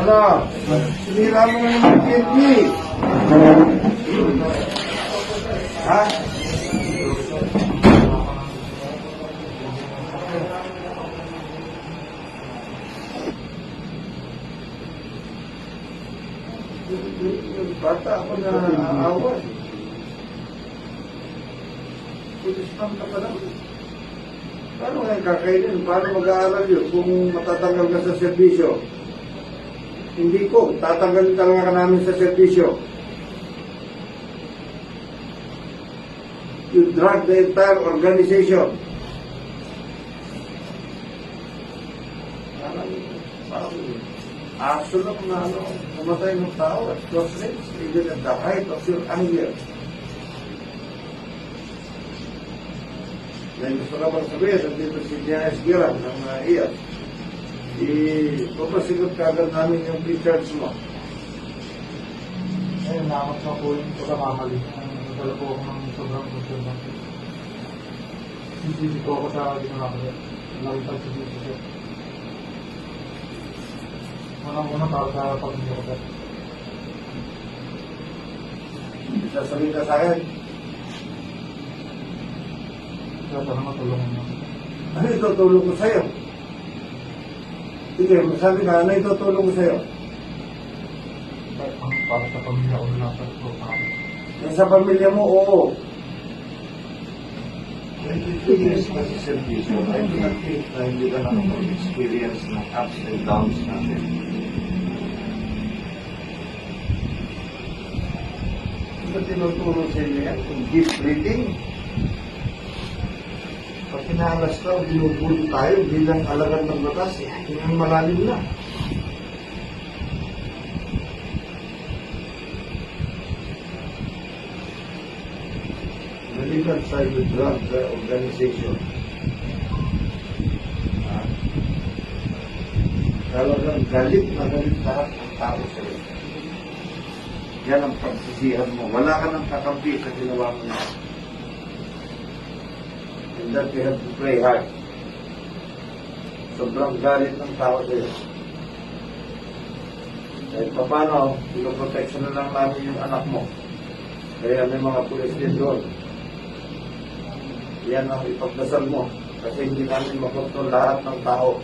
Ano? Sinira mo na yung PNP. Ha? Bata ako na aaway. Pulis pang ka pa lang. Paano ngayon kakainin? Paano mag-aaral yun kung matatanggal ka sa serbisyo? Hindi po. Tatanggalin talaga ka namin sa serbisyo. You drag the entire organization. Parang aso lang na namatay ng tao at close range, even at the height of your anger. Dahil gusto ka bang sabihin, nandito si Diaz Giran ng IAS. Ipapasigot ka agad namin yung pre-charge mo. Ayun, nakamot na po yung pagkakamali. Nagdala po ako ng sobrang concern. Sisisi ko ako sa ginagawa. Nalagitag sa sisisi. Unang-unang para sa pag-ibig ko. Sasabihin ka sa akin, Kaya sana matulungan mo. ano itutulong ko sa'yo? Sige, sabi ka, ano itutulong ko sa'yo? Para sa pamilya ko na po sa akin. Yung sa pamilya mo, oo. 23 years na sa service, I do not think na hindi ka nakapag-experience ng ups and downs natin. Ito tinuturo sa inyo yan, yung deep breathing. Pag pinahalas ka, binubuli tayo bilang alagad ng batas, yung malalim na. Maliban sa drug organization. Talagang galit na galit lahat ng tao sa iyo. Yan ang pagsisihan mo. Wala ka ng kakampi sa ginawa mo na. And that you have to pray hard. Sobrang galit ng tao sa iyo. Dahil paano, pinoprotection na lang namin yung anak mo. Kaya may mga pulis din doon. Yan ang ipagdasal mo. Kasi hindi namin makontrol lahat ng tao.